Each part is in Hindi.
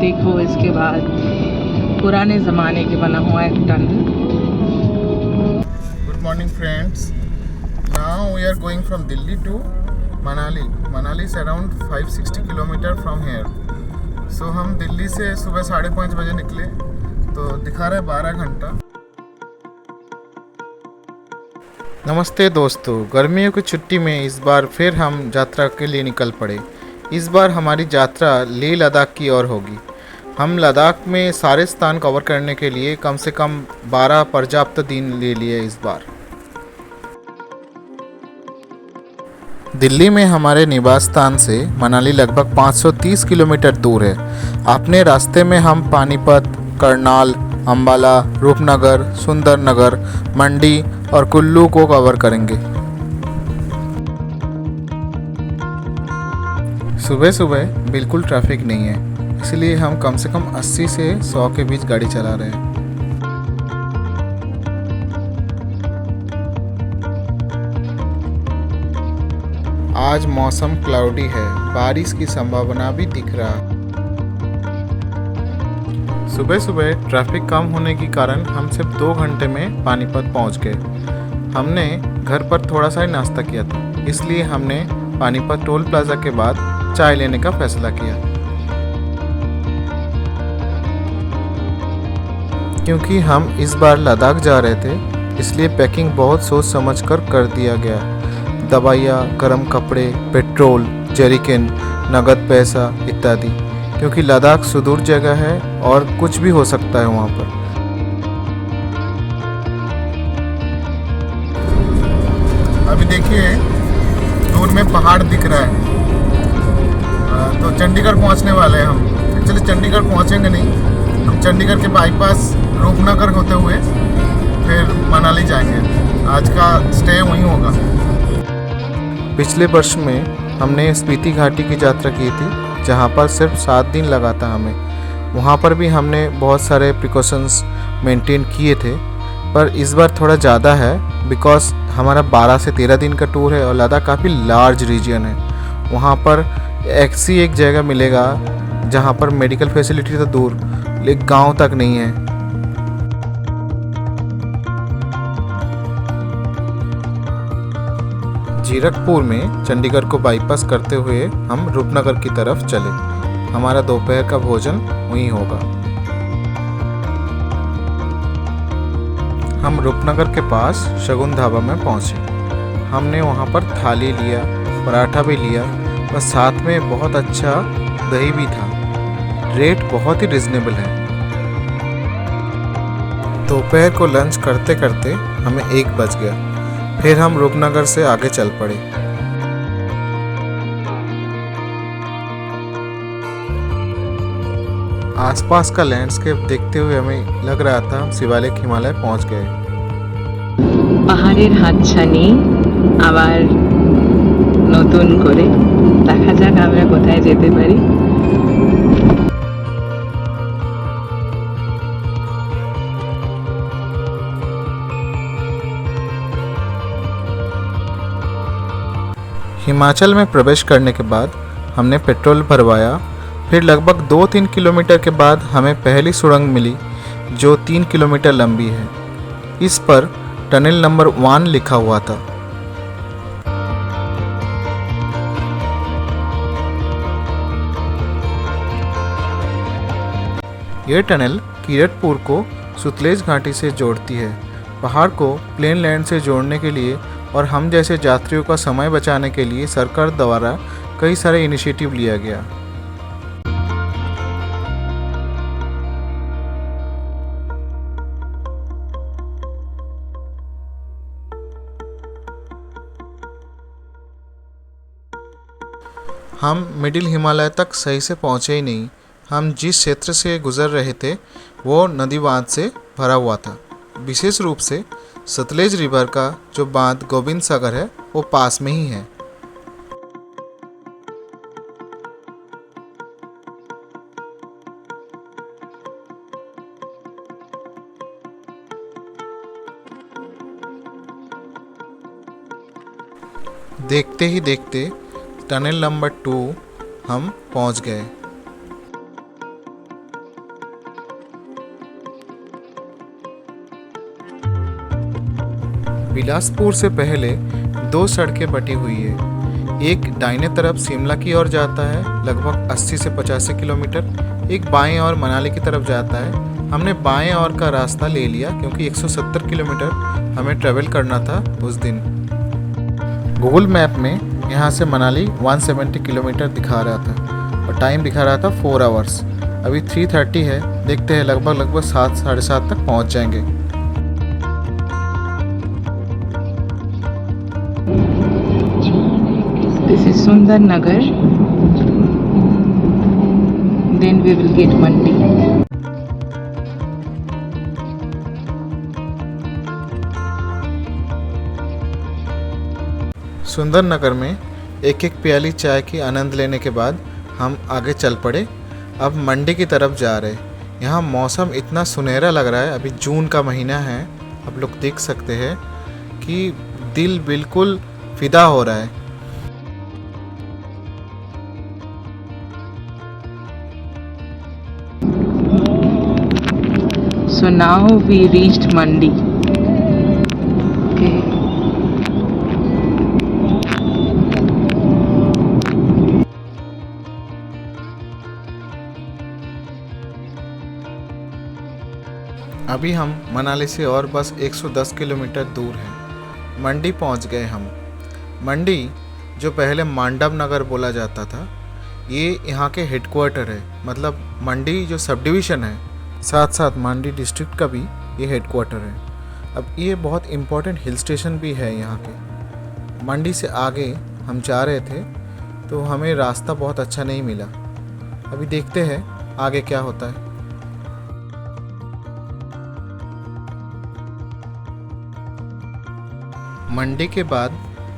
देखो इसके बाद पुराने ज़माने के बना हुआ एक tunnel. Good morning friends. Now we are going from Delhi to Manali. Manali is around 560 kilometre from here. So हम दिल्ली से सुबह 5:30 बजे निकले तो दिखा रहा है 12 घंटा। नमस्ते दोस्तों, गर्मियों की छुट्टी में इस बार फिर हम यात्रा के लिए निकल पड़े। इस बार हमारी यात्रा लेह लद्दाख की ओर होगी। हम लद्दाख में सारे स्थान कवर करने के लिए कम से कम 12 पर्याप्त दिन ले लिए इस बार। दिल्ली में हमारे निवास स्थान से मनाली लगभग 530 किलोमीटर दूर है। अपने रास्ते में हम पानीपत, करनाल, अंबाला, रूपनगर, सुंदरनगर, मंडी और कुल्लू को कवर करेंगे। सुबह सुबह बिल्कुल ट्रैफिक नहीं है, इसलिए हम कम से कम 80 से 100 के बीच गाड़ी चला रहे हैं। आज मौसम क्लाउडी है, बारिश की संभावना भी दिख रहा है। सुबह सुबह ट्रैफिक कम होने के कारण हम सिर्फ 2 घंटे में पानीपत पहुंच गए। हमने घर पर थोड़ा सा ही नाश्ता किया था, इसलिए हमने पानीपत टोल प्लाजा के बाद चाय लेने का फैसला किया। क्योंकि हम इस बार लद्दाख जा रहे थे, इसलिए पैकिंग बहुत सोच समझ कर दिया गया। दवाइयाँ, गर्म कपड़े, पेट्रोल, जेरिकन, नगद पैसा इत्यादि, क्योंकि लद्दाख सुदूर जगह है और कुछ भी हो सकता है वहाँ पर। अभी देखिए दूर में पहाड़ दिख रहा है, तो चंडीगढ़ पहुँचने वाले हैं हम। एक्चुअली चंडीगढ़ पहुँचेंगे नहीं, हम चंडीगढ़ के बाईपास रूपनगर होते हुए फिर मनाली जाएंगे। आज का स्टे वहीं होगा। पिछले वर्ष में हमने स्पीति घाटी की यात्रा की थी, जहाँ पर सिर्फ 7 दिन लगा था हमें। वहाँ पर भी हमने बहुत सारे प्रिकॉशंस मेंटेन किए थे, पर इस बार थोड़ा ज़्यादा है बिकॉज हमारा 12 से 13 दिन का टूर है और लद्दाख काफ़ी लार्ज रीजन है। वहाँ पर एक जगह मिलेगा जहाँ पर मेडिकल फैसिलिटी तो दूर, लेकिन गांव तक नहीं है। जीरकपुर में चंडीगढ़ को बाईपास करते हुए हम रूपनगर की तरफ चले। हमारा दोपहर का भोजन वहीं होगा। हम रूपनगर के पास शगुन ढाबा में पहुंचे। हमने वहां पर थाली लिया, पराठा भी लिया और साथ में बहुत अच्छा दही भी था। रेट बहुत ही रिजनेबल है। दोपहर को लंच करते करते हमें 1 बज गया। फिर हम रूपनगर से आगे चल पड़े। आसपास का लैंडस्केप देखते हुए हमें लग रहा था हम शिवालिक हिमालय पहुंच गए। পাহাড়ের হাতছানি আবার নতুন করে দেখা যাক আমরা কোথায় যেতে পারি। हिमाचल में प्रवेश करने के बाद हमने पेट्रोल भरवाया। फिर लगभग 2-3 किलोमीटर के बाद हमें पहली सुरंग मिली, जो 3 किलोमीटर लंबी है। इस पर टनल नंबर 1 लिखा हुआ था। यह टनल कीरतपुर को सुतलेज घाटी से जोड़ती है। पहाड़ को प्लेन लैंड से जोड़ने के लिए और हम जैसे यात्रियों का समय बचाने के लिए सरकार द्वारा कई सारे इनिशिएटिव लिया गया। हम मिडिल हिमालय तक सही से पहुँचे ही नहीं। हम जिस क्षेत्र से गुजर रहे थे वो नदी बांध से भरा हुआ था। विशेष रूप से सतलेज रिवर का जो बांध गोविंद सागर है वो पास में ही है। देखते ही देखते टनल नंबर 2 हम पहुंच गए। बिलासपुर से पहले 2 सड़कें बटी हुई है। एक दाहिने तरफ शिमला की ओर जाता है लगभग 80 से 85 किलोमीटर, एक बाएं ओर मनाली की तरफ जाता है। हमने बाएं ओर का रास्ता ले लिया क्योंकि 170 किलोमीटर हमें ट्रेवल करना था उस दिन। गूगल मैप में यहाँ से मनाली 170 किलोमीटर दिखा रहा था और टाइम दिखा रहा था 4 आवर्स। अभी 3:30 है, देखते हैं लगभग 7 साढ़े 7 तक पहुँच जाएंगे। This is Sundar Nagar. Then we will get Mandi. सुंदर नगर में एक एक प्याली चाय की आनंद लेने के बाद हम आगे चल पड़े। अब मंडी की तरफ जा रहे। यहाँ मौसम इतना सुनहरा लग रहा है, अभी जून का महीना है। आप लोग देख सकते हैं कि दिल बिल्कुल फिदा हो रहा है। So now we reached Mandi. Okay. अभी हम मनाली से और बस 110 किलोमीटर दूर हैं। मंडी पहुंच गए हम। मंडी जो पहले मांडव नगर बोला जाता था, ये यहाँ के हेडक्वार्टर है। मतलब मंडी जो सब डिवीज़न है, साथ साथ मंडी डिस्ट्रिक्ट का भी ये हेडक्वार्टर है। अब ये बहुत इम्पोर्टेंट हिल स्टेशन भी है यहाँ के। मंडी से आगे हम जा रहे थे तो हमें रास्ता बहुत अच्छा नहीं मिला। अभी देखते हैं आगे क्या होता है। मंडी के बाद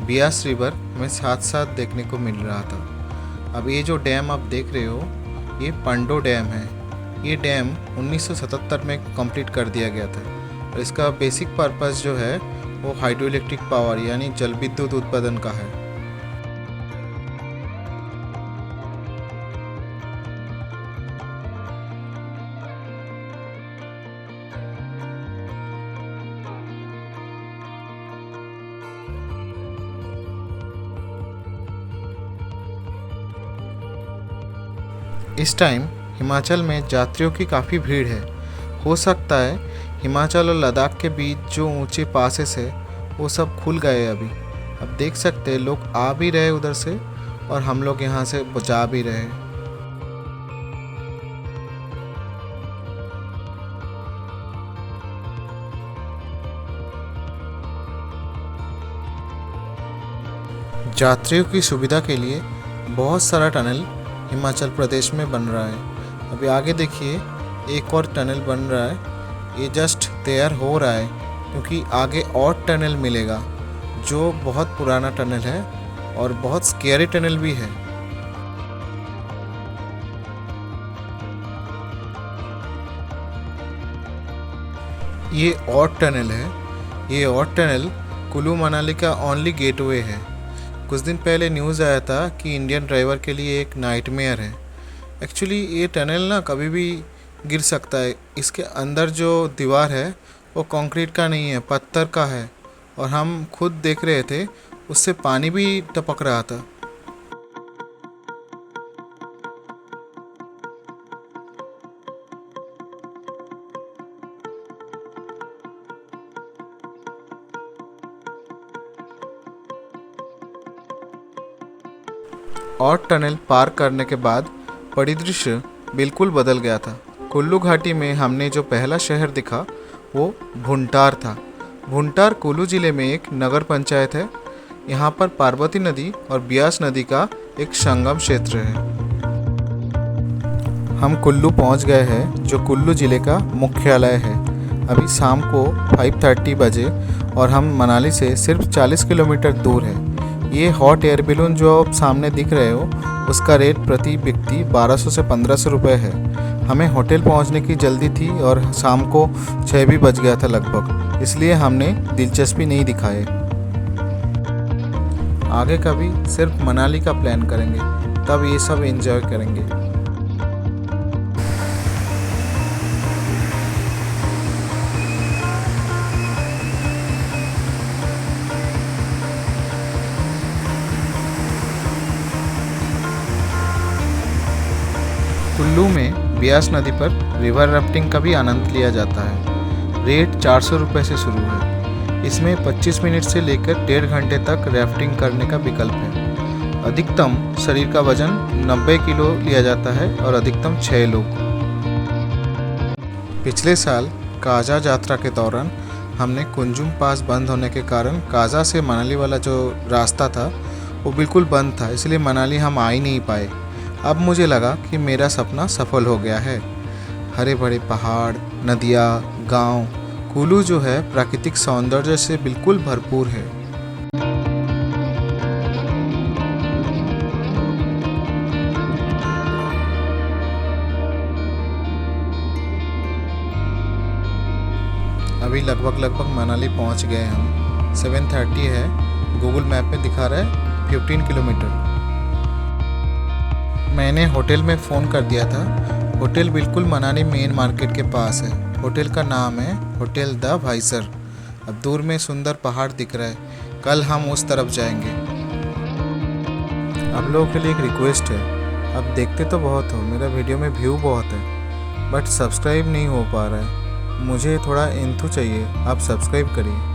बियास रिवर हमें साथ साथ देखने को मिल रहा था। अब ये जो डैम आप देख रहे हो, ये पंडो डैम है। ये डैम 1977 में कंप्लीट कर दिया गया था और इसका बेसिक पर्पस जो है वो हाइड्रो इलेक्ट्रिक पावर यानी जल विद्युत उत्पादन का है। इस टाइम हिमाचल में यात्रियों की काफ़ी भीड़ है। हो सकता है हिमाचल और लद्दाख के बीच जो ऊंचे पासेस है वो सब खुल गए अभी। अब देख सकते हैं लोग आ भी रहे उधर से और हम लोग यहाँ से जा भी रहे। यात्रियों की सुविधा के लिए बहुत सारा टनल हिमाचल प्रदेश में बन रहा है। अभी आगे देखिए एक और टनल बन रहा है। ये जस्ट तैयार हो रहा है क्योंकि आगे और टनल मिलेगा जो बहुत पुराना टनल है और बहुत स्केरी टनल भी है। ये और टनल है। ये और टनल कुल्लू मनाली का ओनली गेटवे है। कुछ दिन पहले न्यूज़ आया था कि इंडियन ड्राइवर के लिए एक नाइटमेयर है। एक्चुअली ये टनल ना कभी भी गिर सकता है। इसके अंदर जो दीवार है वो कंक्रीट का नहीं है, पत्थर का है और हम खुद देख रहे थे उससे पानी भी टपक रहा था। और टनल पार करने के बाद परिदृश्य बिल्कुल बदल गया था। कुल्लू घाटी में हमने जो पहला शहर दिखा वो भुंटार था। भुंटार कुल्लू ज़िले में एक नगर पंचायत है। यहाँ पर पार्वती नदी और ब्यास नदी का एक संगम क्षेत्र है। हम कुल्लू पहुँच गए हैं जो कुल्लू ज़िले का मुख्यालय है। अभी शाम को 5:30 बजे और हम मनाली से सिर्फ 40 किलोमीटर दूर है। ये हॉट एयर बैलून जो आप सामने दिख रहे हो उसका रेट प्रति व्यक्ति 1200 से 1500 रुपये है। हमें होटल पहुंचने की जल्दी थी और शाम को 6 भी बज गया था लगभग, इसलिए हमने दिलचस्पी नहीं दिखाए। आगे कभी सिर्फ मनाली का प्लान करेंगे, तब ये सब एंजॉय करेंगे। कुल्लू में ब्यास नदी पर रिवर राफ्टिंग का भी आनंद लिया जाता है। रेट 400 रुपये से शुरू है। इसमें 25 मिनट से लेकर 1.5 घंटे तक राफ्टिंग करने का विकल्प है। अधिकतम शरीर का वजन 90 किलो लिया जाता है और अधिकतम 6 लोग। पिछले साल काजा यात्रा के दौरान हमने कुंजुम पास बंद होने के कारण काजा से मनाली वाला जो रास्ता था वो बिल्कुल बंद था, इसलिए मनाली हम आ ही नहीं पाए। अब मुझे लगा कि मेरा सपना सफल हो गया है। हरे भरे पहाड़, नदियाँ, गांव, कुल्लू जो है प्राकृतिक सौंदर्य से बिल्कुल भरपूर है। अभी लगभग मनाली पहुंच गए हम। 7:30 है, गूगल मैप में दिखा रहा है 15 किलोमीटर। मैंने होटल में फ़ोन कर दिया था। होटल बिल्कुल मनाली मेन मार्केट के पास है। होटल का नाम है होटल द वाइसर। अब दूर में सुंदर पहाड़ दिख रहा है। कल हम उस तरफ जाएंगे। आप लोगों के लिए एक रिक्वेस्ट है, आप देखते तो बहुत हो, मेरा वीडियो में व्यू बहुत है, बट सब्सक्राइब नहीं हो पा रहा है। मुझे थोड़ा एंथू चाहिए, आप सब्सक्राइब करिए।